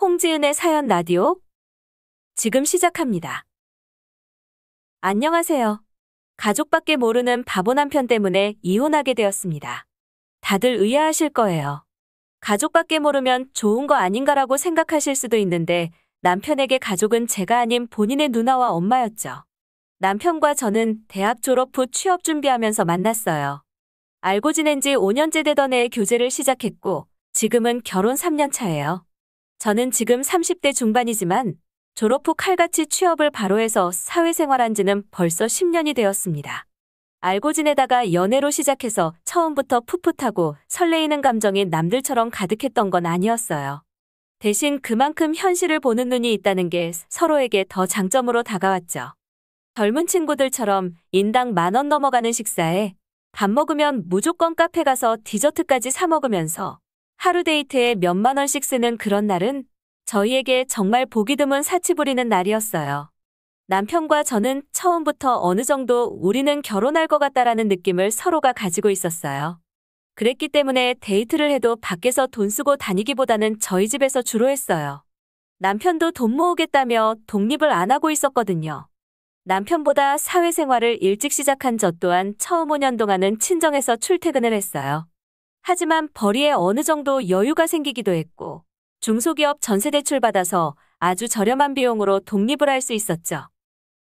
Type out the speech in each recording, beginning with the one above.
홍지은의 사연 라디오 지금 시작합니다. 안녕하세요. 가족밖에 모르는 바보 남편 때문에 이혼하게 되었습니다. 다들 의아하실 거예요. 가족밖에 모르면 좋은 거 아닌가라고 생각하실 수도 있는데 남편에게 가족은 제가 아닌 본인의 누나와 엄마였죠. 남편과 저는 대학 졸업 후 취업 준비하면서 만났어요. 알고 지낸 지 5년째 되던 해에 교제를 시작했고 지금은 결혼 3년 차예요. 저는 지금 30대 중반이지만 졸업 후 칼같이 취업을 바로 해서 사회생활한 지는 벌써 10년이 되었습니다. 알고 지내다가 연애로 시작해서 처음부터 풋풋하고 설레이는 감정이 남들처럼 가득했던 건 아니었어요. 대신 그만큼 현실을 보는 눈이 있다는 게 서로에게 더 장점으로 다가왔죠. 젊은 친구들처럼 인당 10,000원 넘어가는 식사에 밥 먹으면 무조건 카페 가서 디저트까지 사 먹으면서 하루 데이트에 몇만 원씩 쓰는 그런 날은 저희에게 정말 보기 드문 사치 부리는 날이었어요. 남편과 저는 처음부터 어느 정도 우리는 결혼할 것 같다라는 느낌을 서로가 가지고 있었어요. 그랬기 때문에 데이트를 해도 밖에서 돈 쓰고 다니기보다는 저희 집에서 주로 했어요. 남편도 돈 모으겠다며 독립을 안 하고 있었거든요. 남편보다 사회생활을 일찍 시작한 저 또한 처음 5년 동안은 친정에서 출퇴근을 했어요. 하지만 벌이에 어느 정도 여유가 생기기도 했고 중소기업 전세대출 받아서 아주 저렴한 비용으로 독립을 할 수 있었죠.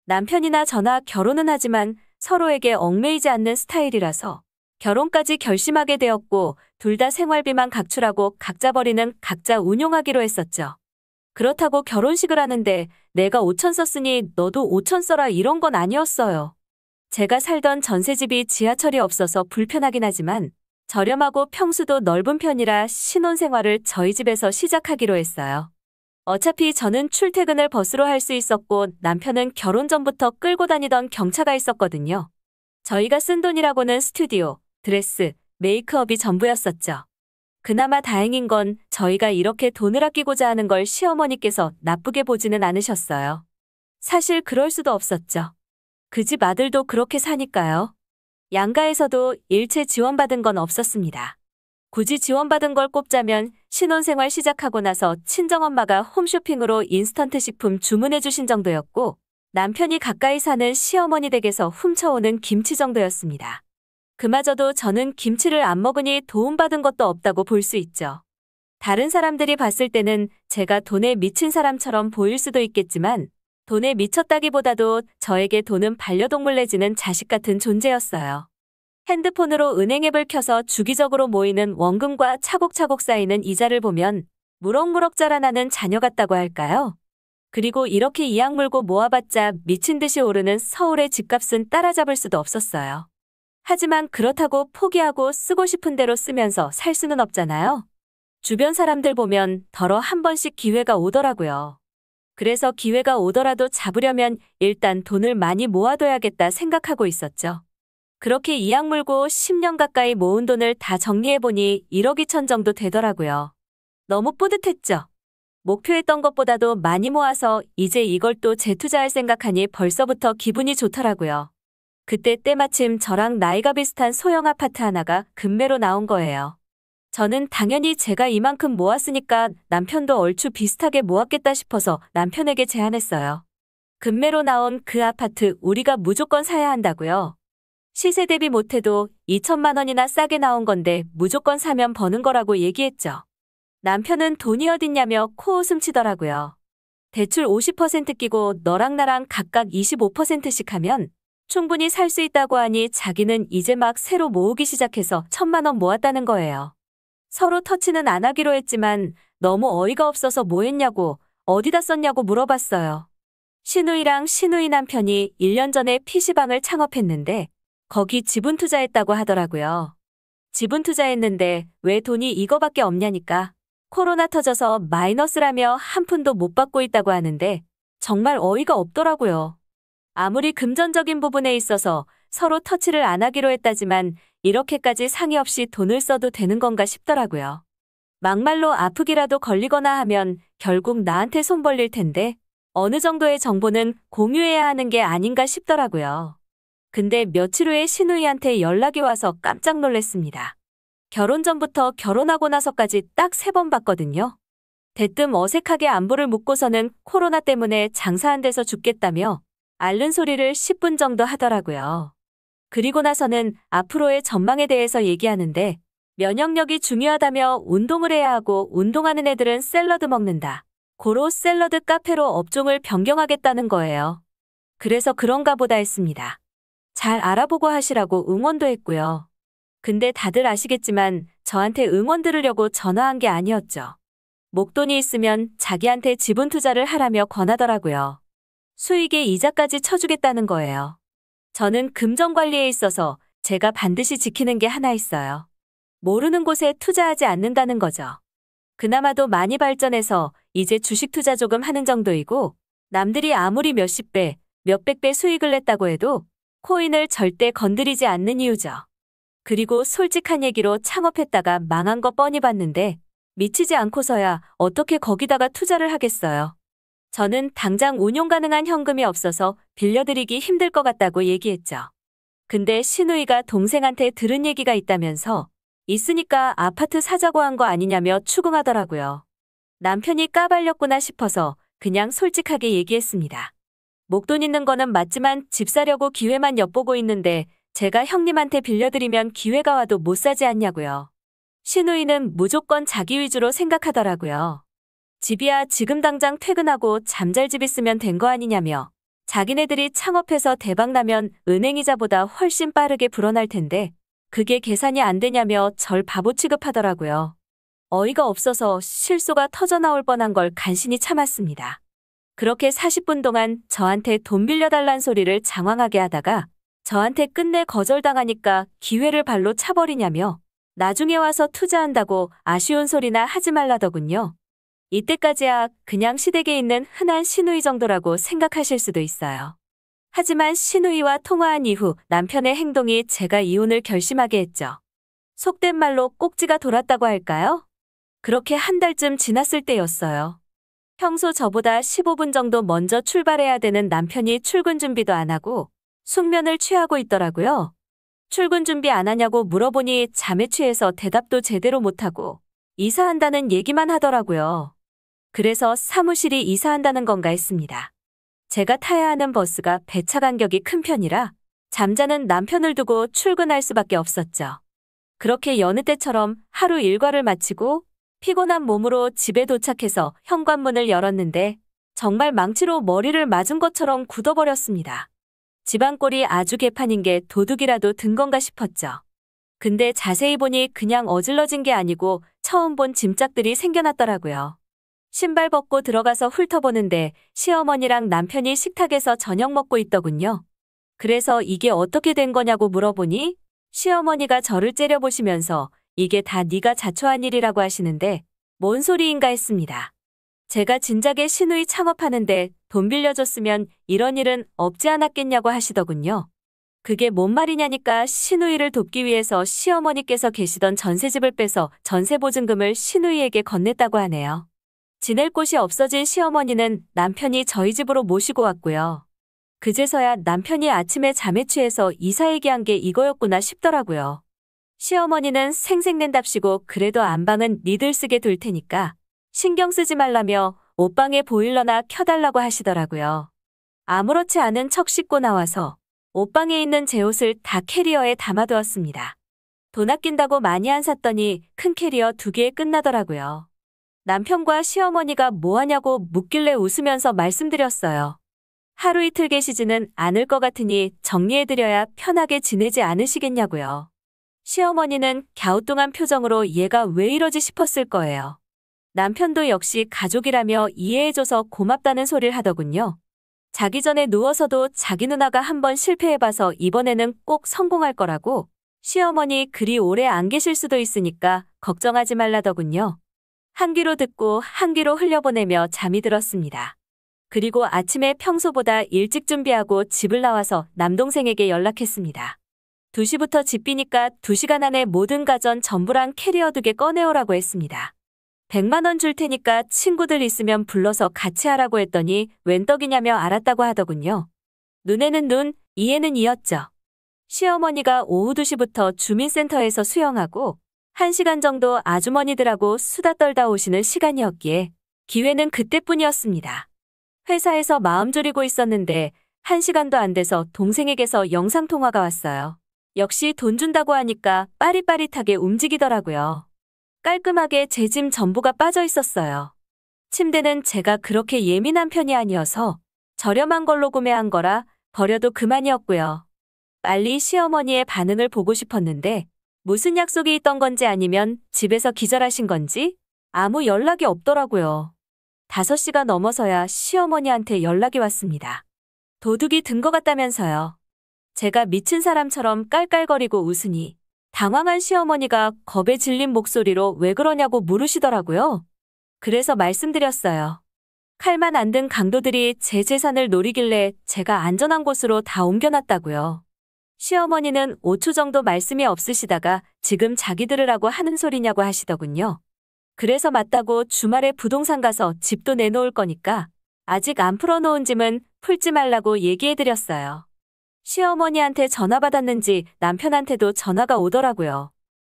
남편이나 저나 결혼은 하지만 서로에게 얽매이지 않는 스타일이라서 결혼까지 결심하게 되었고 둘 다 생활비만 각출하고 각자 벌이는 각자 운용하기로 했었죠. 그렇다고 결혼식을 하는데 내가 5천 썼으니 너도 5천 써라 이런 건 아니었어요. 제가 살던 전세집이 지하철이 없어서 불편하긴 하지만 저렴하고 평수도 넓은 편이라 신혼생활을 저희 집에서 시작하기로 했어요. 어차피 저는 출퇴근을 버스로 할 수 있었고 남편은 결혼 전부터 끌고 다니던 경차가 있었거든요. 저희가 쓴 돈이라고는 스튜디오, 드레스, 메이크업이 전부였었죠. 그나마 다행인 건 저희가 이렇게 돈을 아끼고자 하는 걸 시어머니께서 나쁘게 보지는 않으셨어요. 사실 그럴 수도 없었죠. 그 집 아들도 그렇게 사니까요. 양가에서도 일체 지원받은 건 없었습니다. 굳이 지원받은 걸 꼽자면 신혼생활 시작하고 나서 친정엄마가 홈쇼핑으로 인스턴트 식품 주문해 주신 정도였고 남편이 가까이 사는 시어머니 댁에서 훔쳐오는 김치 정도였습니다. 그마저도 저는 김치를 안 먹으니 도움받은 것도 없다고 볼 수 있죠. 다른 사람들이 봤을 때는 제가 돈에 미친 사람처럼 보일 수도 있겠지만 돈에 미쳤다기보다도 저에게 돈은 반려동물 내지는 자식 같은 존재였어요. 핸드폰으로 은행 앱을 켜서 주기적으로 모이는 원금과 차곡차곡 쌓이는 이자를 보면 무럭무럭 자라나는 자녀 같다고 할까요? 그리고 이렇게 이악 물고 모아봤자 미친 듯이 오르는 서울의 집값은 따라잡을 수도 없었어요. 하지만 그렇다고 포기하고 쓰고 싶은 대로 쓰면서 살 수는 없잖아요. 주변 사람들 보면 덜어 한 번씩 기회가 오더라고요. 그래서 기회가 오더라도 잡으려면 일단 돈을 많이 모아둬야겠다 생각하고 있었죠. 그렇게 이악 물고 10년 가까이 모은 돈을 다 정리해보니 1억 2천 정도 되더라고요. 너무 뿌듯했죠. 목표했던 것보다도 많이 모아서 이제 이걸 또 재투자할 생각하니 벌써부터 기분이 좋더라고요. 그때 때마침 저랑 나이가 비슷한 소형 아파트 하나가 급매로 나온 거예요. 저는 당연히 제가 이만큼 모았으니까 남편도 얼추 비슷하게 모았겠다 싶어서 남편에게 제안했어요. 급매로 나온 그 아파트 우리가 무조건 사야 한다고요. 시세 대비 못해도 2천만 원이나 싸게 나온 건데 무조건 사면 버는 거라고 얘기했죠. 남편은 돈이 어딨냐며 코웃음 치더라고요. 대출 50% 끼고 너랑 나랑 각각 25%씩 하면 충분히 살 수 있다고 하니 자기는 이제 막 새로 모으기 시작해서 1,000만 원 모았다는 거예요. 서로 터치는 안 하기로 했지만 너무 어이가 없어서 뭐 했냐고 어디다 썼냐고 물어봤어요. 시누이랑 시누이 남편이 1년 전에 PC방을 창업했는데 거기 지분 투자했다고 하더라고요. 지분 투자했는데 왜 돈이 이거밖에 없냐니까 코로나 터져서 마이너스라며 한 푼도 못 받고 있다고 하는데 정말 어이가 없더라고요. 아무리 금전적인 부분에 있어서 서로 터치를 안 하기로 했다지만 이렇게까지 상의 없이 돈을 써도 되는 건가 싶더라고요. 막말로 아프기라도 걸리거나 하면 결국 나한테 손 벌릴 텐데 어느 정도의 정보는 공유해야 하는 게 아닌가 싶더라고요. 근데 며칠 후에 시누이한테 연락이 와서 깜짝 놀랐습니다. 결혼 전부터 결혼하고 나서까지 딱 3번 봤거든요. 대뜸 어색하게 안부를 묻고서는 코로나 때문에 장사 안 돼서 죽겠다며 앓는 소리를 10분 정도 하더라고요. 그리고 나서는 앞으로의 전망에 대해서 얘기하는데 면역력이 중요하다며 운동을 해야 하고 운동하는 애들은 샐러드 먹는다. 고로 샐러드 카페로 업종을 변경하겠다는 거예요. 그래서 그런가 보다 했습니다. 잘 알아보고 하시라고 응원도 했고요. 근데 다들 아시겠지만 저한테 응원 들으려고 전화한 게 아니었죠. 목돈이 있으면 자기한테 지분 투자를 하라며 권하더라고요. 수익에 이자까지 쳐주겠다는 거예요. 저는 금전 관리에 있어서 제가 반드시 지키는 게 하나 있어요. 모르는 곳에 투자하지 않는다는 거죠. 그나마도 많이 발전해서 이제 주식 투자 조금 하는 정도이고 남들이 아무리 몇십 배, 몇백 배 수익을 냈다고 해도 코인을 절대 건드리지 않는 이유죠. 그리고 솔직한 얘기로 창업했다가 망한 거 뻔히 봤는데 미치지 않고서야 어떻게 거기다가 투자를 하겠어요. 저는 당장 운용 가능한 현금이 없어서 빌려드리기 힘들 것 같다고 얘기했죠. 근데 신우이가 동생한테 들은 얘기가 있다면서 있으니까 아파트 사자고 한 거 아니냐며 추궁하더라고요. 남편이 까발렸구나 싶어서 그냥 솔직하게 얘기했습니다. 목돈 있는 거는 맞지만 집 사려고 기회만 엿보고 있는데 제가 형님한테 빌려드리면 기회가 와도 못 사지 않냐고요. 신우이는 무조건 자기 위주로 생각하더라고요. 집이야 지금 당장 퇴근하고 잠잘 집 있으면 된 거 아니냐며 자기네들이 창업해서 대박나면 은행이자보다 훨씬 빠르게 불어날 텐데 그게 계산이 안 되냐며 절 바보 취급하더라고요. 어이가 없어서 실소가 터져나올 뻔한 걸 간신히 참았습니다. 그렇게 40분 동안 저한테 돈 빌려달란 소리를 장황하게 하다가 저한테 끝내 거절당하니까 기회를 발로 차버리냐며 나중에 와서 투자한다고 아쉬운 소리나 하지 말라더군요. 이때까지야 그냥 시댁에 있는 흔한 신우이 정도라고 생각하실 수도 있어요. 하지만 신우이와 통화한 이후 남편의 행동이 제가 이혼을 결심하게 했죠. 속된 말로 꼭지가 돌았다고 할까요? 그렇게 한 달쯤 지났을 때였어요. 평소 저보다 15분 정도 먼저 출발해야 되는 남편이 출근 준비도 안 하고 숙면을 취하고 있더라고요. 출근 준비 안 하냐고 물어보니 잠에 취해서 대답도 제대로 못하고 이사한다는 얘기만 하더라고요. 그래서 사무실이 이사한다는 건가 했습니다. 제가 타야 하는 버스가 배차 간격이 큰 편이라 잠자는 남편을 두고 출근할 수밖에 없었죠. 그렇게 여느 때처럼 하루 일과를 마치고 피곤한 몸으로 집에 도착해서 현관문을 열었는데 정말 망치로 머리를 맞은 것처럼 굳어버렸습니다. 집안 꼴이 아주 개판인 게 도둑이라도 든 건가 싶었죠. 근데 자세히 보니 그냥 어질러진 게 아니고 처음 본 짐짝들이 생겨났더라고요. 신발 벗고 들어가서 훑어보는데 시어머니랑 남편이 식탁에서 저녁 먹고 있더군요. 그래서 이게 어떻게 된 거냐고 물어보니 시어머니가 저를 째려보시면서 이게 다 네가 자초한 일이라고 하시는데 뭔 소리인가 했습니다. 제가 진작에 신우이 창업하는데 돈 빌려줬으면 이런 일은 없지 않았겠냐고 하시더군요. 그게 뭔 말이냐니까 신우이를 돕기 위해서 시어머니께서 계시던 전세집을 빼서 전세보증금을 신우이에게 건넸다고 하네요. 지낼 곳이 없어진 시어머니는 남편이 저희 집으로 모시고 왔고요. 그제서야 남편이 아침에 잠에 취해서 이사 얘기한 게 이거였구나 싶더라고요. 시어머니는 생색낸답시고 그래도 안방은 니들 쓰게 둘 테니까 신경 쓰지 말라며 옷방에 보일러나 켜달라고 하시더라고요. 아무렇지 않은 척 씻고 나와서 옷방에 있는 제 옷을 다 캐리어에 담아두었습니다. 돈 아낀다고 많이 안 샀더니 큰 캐리어 2개에 끝나더라고요. 남편과 시어머니가 뭐하냐고 묻길래 웃으면서 말씀드렸어요. 하루 이틀 계시지는 않을 것 같으니 정리해드려야 편하게 지내지 않으시겠냐고요. 시어머니는 갸우뚱한 표정으로 얘가 왜 이러지 싶었을 거예요. 남편도 역시 가족이라며 이해해줘서 고맙다는 소리를 하더군요. 자기 전에 누워서도 자기 누나가 한번 실패해봐서 이번에는 꼭 성공할 거라고 시어머니 그리 오래 안 계실 수도 있으니까 걱정하지 말라더군요. 한 귀로 듣고 한 귀로 흘려보내며 잠이 들었습니다. 그리고 아침에 평소보다 일찍 준비하고 집을 나와서 남동생에게 연락했습니다. 2시부터 집 비니까 2시간 안에 모든 가전 전부랑 캐리어 2개 꺼내오라고 했습니다. 100만 원 줄 테니까 친구들 있으면 불러서 같이 하라고 했더니 웬 떡이냐며 알았다고 하더군요. 눈에는 눈, 이에는 이였죠. 시어머니가 오후 2시부터 주민센터에서 수영하고 1시간 정도 아주머니들하고 수다 떨다 오시는 시간이었기에 기회는 그때뿐이었습니다. 회사에서 마음 졸이고 있었는데 1시간도 안 돼서 동생에게서 영상통화가 왔어요. 역시 돈 준다고 하니까 빠릿빠릿하게 움직이더라고요. 깔끔하게 제 짐 전부가 빠져 있었어요. 침대는 제가 그렇게 예민한 편이 아니어서 저렴한 걸로 구매한 거라 버려도 그만이었고요. 빨리 시어머니의 반응을 보고 싶었는데 무슨 약속이 있던 건지 아니면 집에서 기절하신 건지 아무 연락이 없더라고요. 5시가 넘어서야 시어머니한테 연락이 왔습니다. 도둑이 든 것 같다면서요. 제가 미친 사람처럼 깔깔거리고 웃으니 당황한 시어머니가 겁에 질린 목소리로 왜 그러냐고 물으시더라고요. 그래서 말씀드렸어요. 칼만 안 든 강도들이 제 재산을 노리길래 제가 안전한 곳으로 다 옮겨놨다고요. 시어머니는 5초 정도 말씀이 없으시다가 지금 자기 들으라고 하는 소리냐고 하시더군요. 그래서 맞다고 주말에 부동산 가서 집도 내놓을 거니까 아직 안 풀어놓은 짐은 풀지 말라고 얘기해드렸어요. 시어머니한테 전화 받았는지 남편한테도 전화가 오더라고요.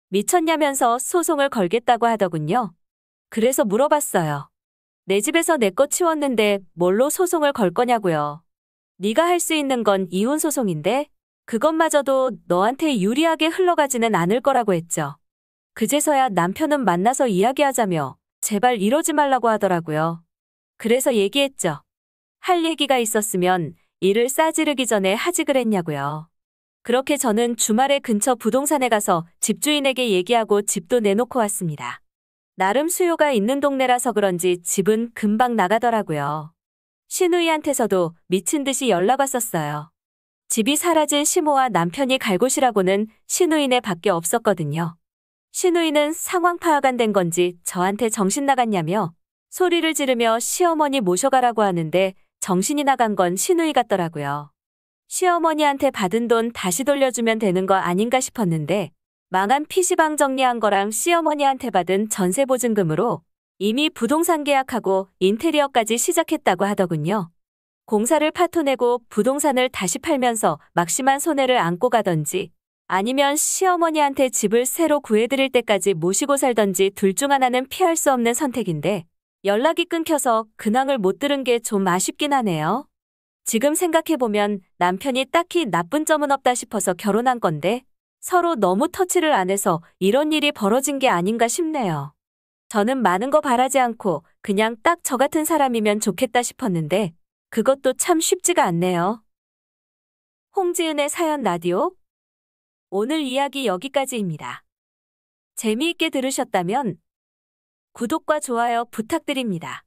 미쳤냐면서 소송을 걸겠다고 하더군요. 그래서 물어봤어요. 내 집에서 내 거 치웠는데 뭘로 소송을 걸 거냐고요. 네가 할 수 있는 건 이혼 소송인데 그것마저도 너한테 유리하게 흘러가지는 않을 거라고 했죠. 그제서야 남편은 만나서 이야기하자며 제발 이러지 말라고 하더라고요. 그래서 얘기했죠. 할 얘기가 있었으면 일을 싸지르기 전에 하지 그랬냐고요. 그렇게 저는 주말에 근처 부동산에 가서 집주인에게 얘기하고 집도 내놓고 왔습니다. 나름 수요가 있는 동네라서 그런지 집은 금방 나가더라고요. 시누이한테서도 미친 듯이 연락 왔었어요. 집이 사라진 시모와 남편이 갈 곳이라고는 시누이네 밖에 없었거든요. 시누이는 상황 파악 안 된 건지 저한테 정신 나갔냐며 소리를 지르며 시어머니 모셔가라고 하는데 정신이 나간 건 시누이 같더라고요. 시어머니한테 받은 돈 다시 돌려주면 되는 거 아닌가 싶었는데 망한 PC방 정리한 거랑 시어머니한테 받은 전세보증금으로 이미 부동산 계약하고 인테리어까지 시작했다고 하더군요. 공사를 파토내고 부동산을 다시 팔면서 막심한 손해를 안고 가던지 아니면 시어머니한테 집을 새로 구해드릴 때까지 모시고 살던지 둘 중 하나는 피할 수 없는 선택인데 연락이 끊겨서 근황을 못 들은 게 좀 아쉽긴 하네요. 지금 생각해보면 남편이 딱히 나쁜 점은 없다 싶어서 결혼한 건데 서로 너무 터치를 안 해서 이런 일이 벌어진 게 아닌가 싶네요. 저는 많은 거 바라지 않고 그냥 딱 저 같은 사람이면 좋겠다 싶었는데 그것도 참 쉽지가 않네요. 홍지은의 사연 라디오. 오늘 이야기 여기까지입니다. 재미있게 들으셨다면 구독과 좋아요 부탁드립니다.